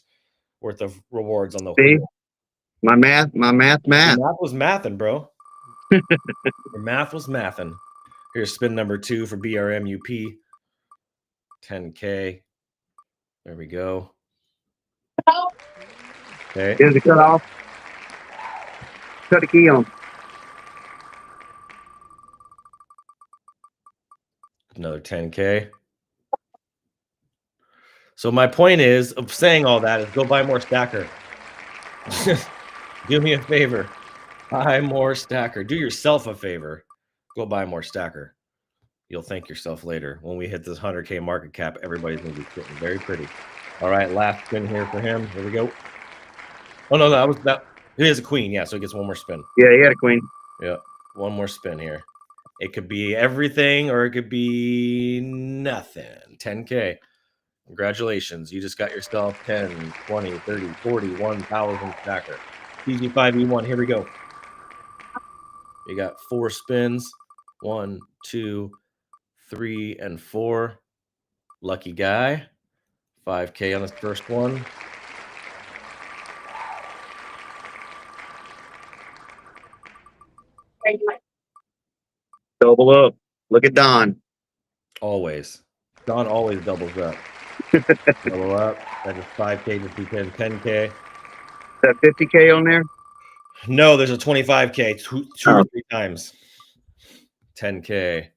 worth of rewards on the. See? My math. Your math was mathing, bro. Your math was mathing. Here's spin number 2 for BRMUP. 10K. There we go. Okay. Here's the cut off. Cut the key on. Another 10K. So my point is of saying all that is go buy more stacker. Do me a favor. Buy more stacker. Do yourself a favor. Go buy more stacker. You'll thank yourself later. When we hit this 100K market cap, everybody's going to be sitting very pretty. All right, last spin here for him. Here we go. Oh, no, that was that. He has a queen. Yeah, so he gets one more spin. Yeah, he had a queen. Yeah, one more spin here. It could be everything or it could be nothing. 10K. Congratulations. You just got yourself 10, 20, 30, 40, 1,000 stacker. PG5E1. Here we go. You got 4 spins. 1, 2, 3, and 4. Lucky guy. 5K on this first one. Double up. Look at Don. Always. Don always doubles up. Double up. That is 5K just became 10K. Is that 50K on there? No, there's a 25K, two or 3 times. 10K.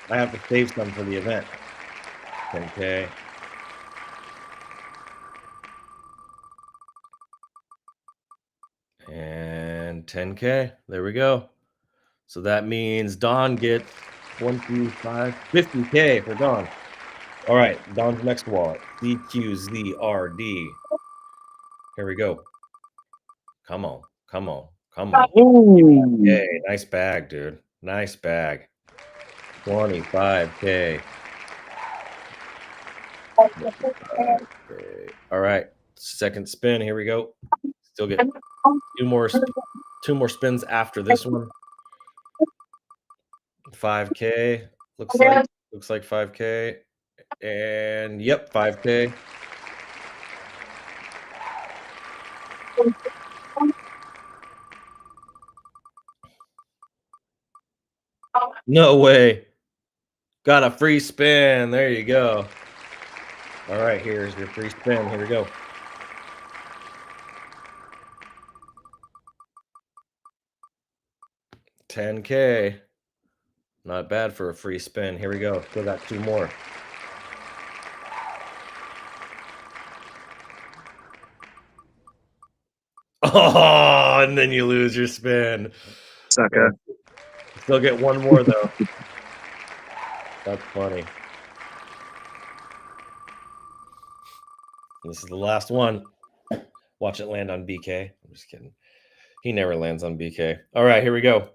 I have to save some for the event. 10K. And 10K. There we go. So that means Don gets 1, 2, 5, 50K for Don. All right, Don's next wallet. CQZRD. Here we go. Come on. Come on. Come on. Ooh. Yay, nice bag, dude. Nice bag. 25K. All right, second spin. Here we go. Still get 2 more spins after this one. 5K. Looks like 5K. And yep, 5K. No way. Got a free spin. There you go. All right, here's your free spin. Here we go. $10K. Not bad for a free spin. Here we go. Still got 2 more. Oh, and then you lose your spin. Sucker. Still get one more though. That's funny. This is the last one. Watch it land on BK. I'm just kidding. He never lands on BK. All right, here we go.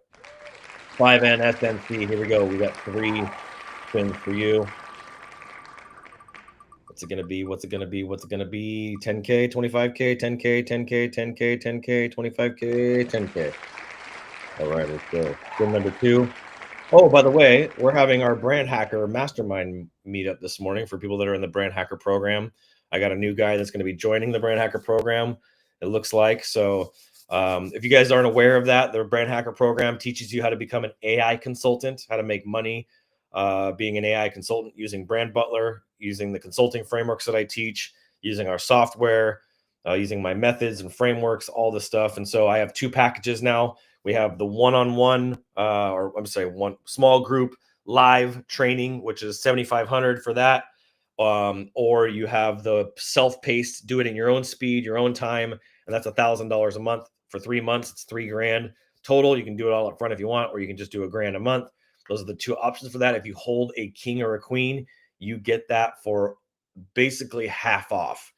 5N SNC. Here we go. We got 3 spins for you. What's it gonna be? What's it gonna be? What's it gonna be? 10K, 25K, 10K, 10K, 10K, 10K, 25K, 10K. All right, let's go. Spin number 2. Oh, by the way, we're having our Brand Hacker Mastermind meetup this morning for people that are in the Brand Hacker program. I got a new guy that's going to be joining the Brand Hacker program, it looks like. So if you guys aren't aware of that, the Brand Hacker program teaches you how to become an AI consultant, how to make money being an AI consultant using Brand Butler, using the consulting frameworks that I teach, using our software, using my methods and frameworks, all this stuff. And so I have 2 packages now. We have the one-on-one, or I'm sorry, one small group live training, which is $7,500 for that. Or you have the self-paced, do it in your own speed, your own time, and that's $1,000 a month for 3 months. It's $3,000 total. You can do it all up front if you want, or you can just do $1,000 a month. Those are the 2 options for that. If you hold a king or a queen, you get that for basically half off.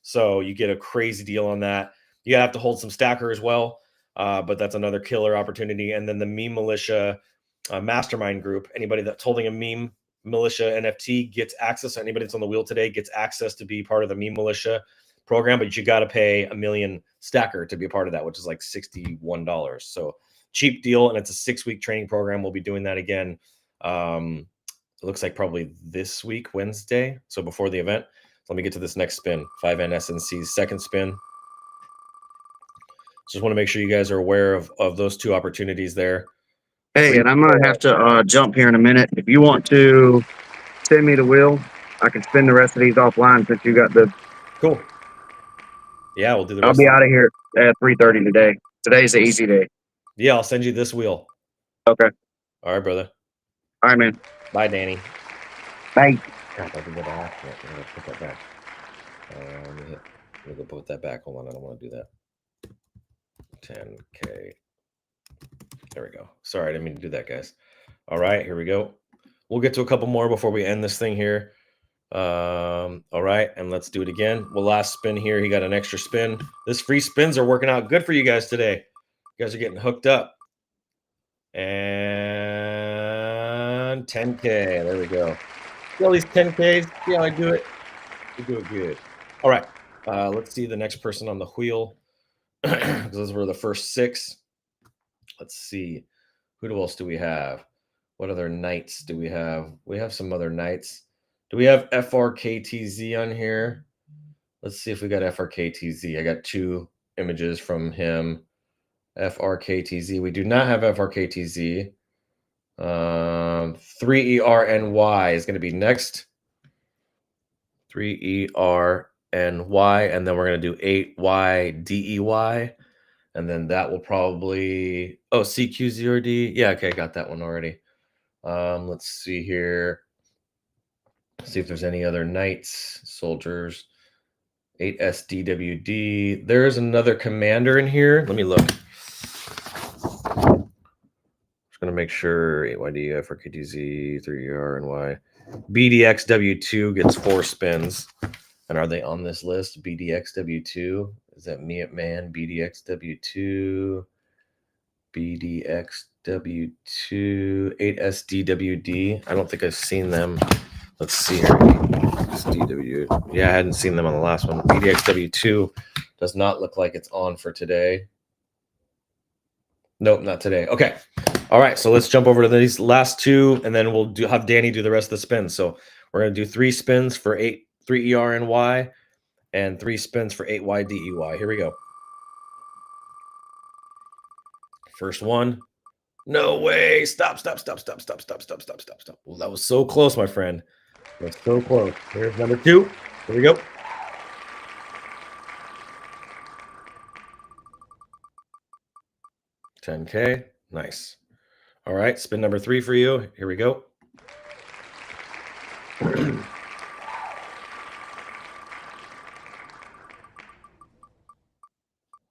So you get a crazy deal on that. You have to hold some stacker as well. But that's another killer opportunity. And then the Meme Militia Mastermind group, anybody that's holding a Meme Militia NFT gets access. Anybody that's on the wheel today gets access to be part of the Meme Militia program, but you got to pay $1 million stacker to be a part of that, which is like $61. So cheap deal. And it's a 6-week training program. We'll be doing that again. It looks like probably this week, Wednesday. So before the event. So let me get to this next spin. 5N SNC's second spin. Just want to make sure you guys are aware of those 2 opportunities there. Hey, and I'm gonna have to jump here in a minute. If you want to send me the wheel, I can spin the rest of these offline since you got the. Cool. Yeah, we'll do the I'll rest. be out of here at 3:30 today. Today's an easy day. Yeah, I'll send you this wheel. Okay. All right, brother. All right, man. Bye, Danny. Bye. Crap, I did that by accident. I'm gonna put that back. Let me go put that back. Hold on, I don't want to do that. 10K. There we go. Sorry, I didn't mean to do that, guys. All right, here we go. We'll get to a couple more before we end this thing here. All right, and let's do it again. Well, last spin here, he got an extra spin. This free spins are working out good for you guys today. You guys are getting hooked up. And 10K. There we go. See all these 10Ks? See how I do it? We do it good. All right. Let's see the next person on the wheel. Those were the first 6. Let's see. Who else do we have? What other knights do we have? We have some other knights. Do we have FRKTZ on here? Let's see if we got FRKTZ. I got 2 images from him. FRKTZ. We do not have FRKTZ. 3ERNY is going to be next. 3ERNY, and then we're going to do 8YDEY, and then that will probably CQ0D. Yeah, okay, got that one already. Let's see here. See if there's any other knights, soldiers. 8SDWD. There's another commander in here. Let me look. Just gonna make sure 8YD, FRKTZ, 3ER, and Y. BDXW2 gets 4 spins. And are they on this list? BDXW2. Is that me at man? BDXW2. BDXW2. 8SDWD. I don't think I've seen them. Let's see here. SDW. Yeah, I hadn't seen them on the last one. BDXW2 does not look like it's on for today. Nope, not today. Okay. All right, so let's jump over to these last 2, and then we'll have Danny do the rest of the spins. So we're going to do 3 spins for 3ERNY and 3 spins for 8YDEY. Here we go. First one. No way. Stop. Well, that was so close, my friend. That's so close. Here's number 2. Here we go. $10K. Nice. All right, spin number 3 for you. Here we go.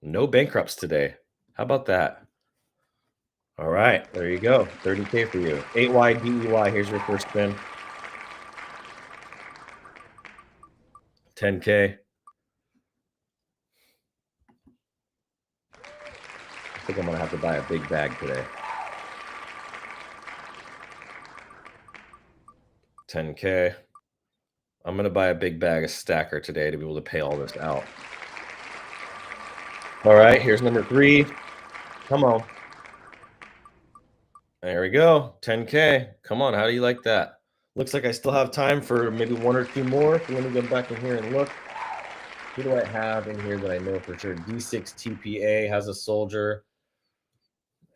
No bankrupts today. How about that? All right, there you go. 30K for you. 8Y DEY. Here's your first spin. 10K. I think I'm gonna have to buy a big bag today. 10K. I'm gonna buy a big bag of stacker today to be able to pay all this out. All right, here's number 3. Come on. There we go. 10K. Come on, how do you like that? Looks like I still have time for maybe 1 or 2 more. So let me go back in here and look. Who do I have in here that I know for sure? D6 TPA has a soldier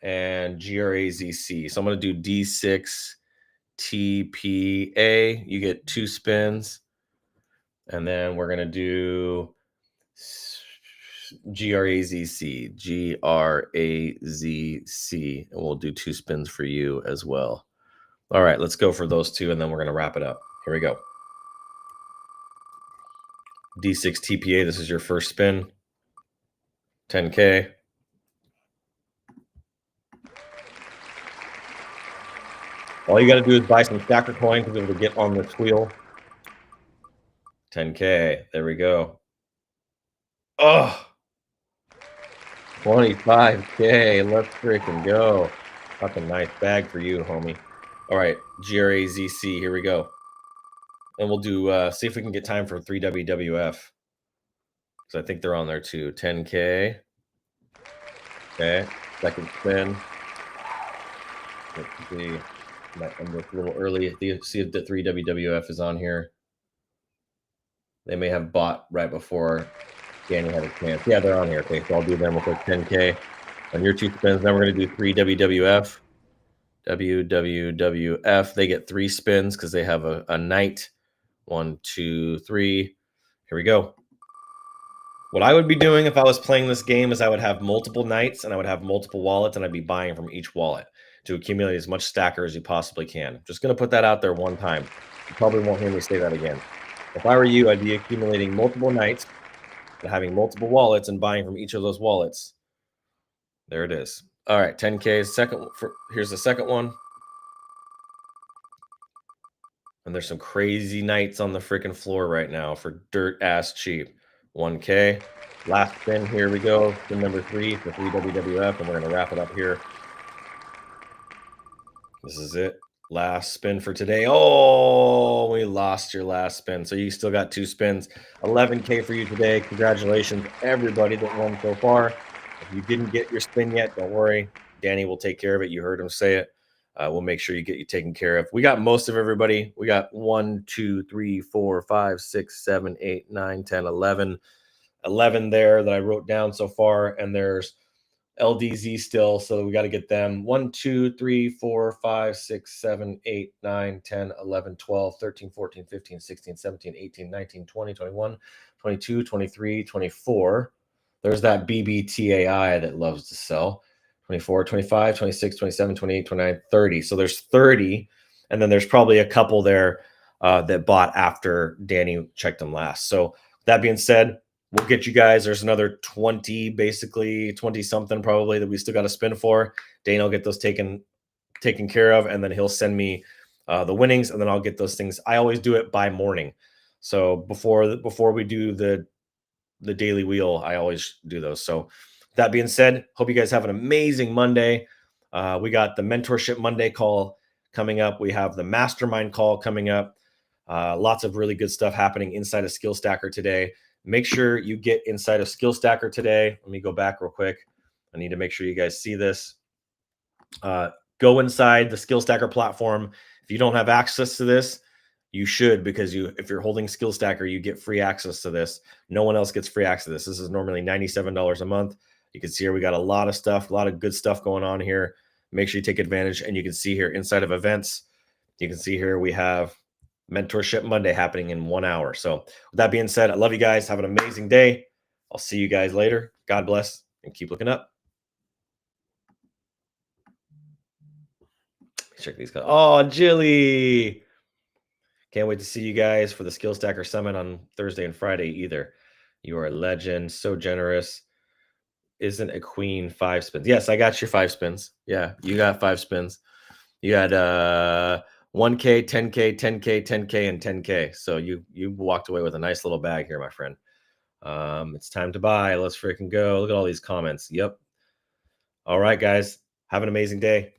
and GRAZC. So I'm going to do D6 TPA. You get 2 spins. And then we're going to do GRAZC. GRAZC. And we'll do 2 spins for you as well. All right, let's go for those 2, and then we're going to wrap it up. Here we go. D6 TPA, this is your first spin. 10K. All you got to do is buy some stacker coin to be able to get on this wheel. 10K. There we go. Oh, 25K. Let's freaking go. That's a nice bag for you, homie. All right, GRAZC. Here we go. And we'll do, see if we can get time for 3WWF. Because I think they're on there too. 10K. Okay, second spin. Let's see. Might end this a little early. See if the 3WWF is on here. They may have bought right before Danny had a chance. Yeah, they're on here. Okay, so I'll do them. We'll put 10K on your 2 spins. Then we're going to do 3WWF. WWWF. They get 3 spins because they have a knight. 1, 2, 3. Here we go. What I would be doing if I was playing this game is I would have multiple knights and I would have multiple wallets, and I'd be buying from each wallet to accumulate as much stacker as you possibly can. Just going to put that out there one time. You probably won't hear me say that again. If I were you, I'd be accumulating multiple knights and having multiple wallets and buying from each of those wallets. There it is. All right, 10K. Here's the second one. And there's some crazy knights on the freaking floor right now for dirt ass cheap. 1K. Last spin. Here we go. Spin number 3 for 3WWF, and we're going to wrap it up here. This is it. Last spin for today. Oh, we lost your last spin. So you still got 2 spins. 11K for you today. Congratulations, everybody that won so far. If you didn't get your spin yet, don't worry. Danny will take care of it. You heard him say it. We'll make sure you get you taken care of. We got most of everybody. We got 1, 2, 3, 4, 5, 6, 7, 8, 9, 10, 11. 11 there that I wrote down so far. And there's LDZ still, so we got to get them. 1, 2, 3, 4, 5, 6, 7, 8, 9, 10, 11, 12, 13, 14, 15, 16, 17, 18, 19, 20, 21, 22, 23, 24. There's that BBTAI that loves to sell. 24, 25, 26, 27, 28, 29, 30. So there's 30. And then there's probably a couple there that bought after Danny checked them last. So that being said, we'll get you guys. There's another 20, basically 20 something probably that we still got to spin for. Dane will get those taken care of, and then he'll send me the winnings, and then I'll get those things. I always do it by morning. So before we do the daily wheel, I always do those. So that being said, hope you guys have an amazing Monday. We got the Mentorship Monday call coming up. We have the Mastermind call coming up. Lots of really good stuff happening inside of Skill Stacker today. Make sure you get inside of Skill Stacker today. Let me go back real quick. I need to make sure you guys see this. Go inside the Skill Stacker platform. If you don't have access to this, you should, because if you're holding Skill Stacker, you get free access to this. No one else gets free access to this. This is normally $97 a month. You can see here we got a lot of stuff, a lot of good stuff going on here. Make sure you take advantage, and you can see here inside of events, you can see here we have Mentorship Monday happening in 1 hour. So with that being said, I love you guys. Have an amazing day. I'll see you guys later. God bless, and keep looking up. Check these guys. Oh, Jilly. Can't wait to see you guys for the Skill Stacker Summit on Thursday and Friday either. You are a legend. So generous. isn't a queen 5 spins. Yes, I got your 5 spins. Yeah, you got 5 spins. You got 1K, 10K, 10K, 10K, and 10K. So you walked away with a nice little bag here, my friend. It's time to buy. Let's freaking go. Look at all these comments. Yep. All right, guys. Have an amazing day.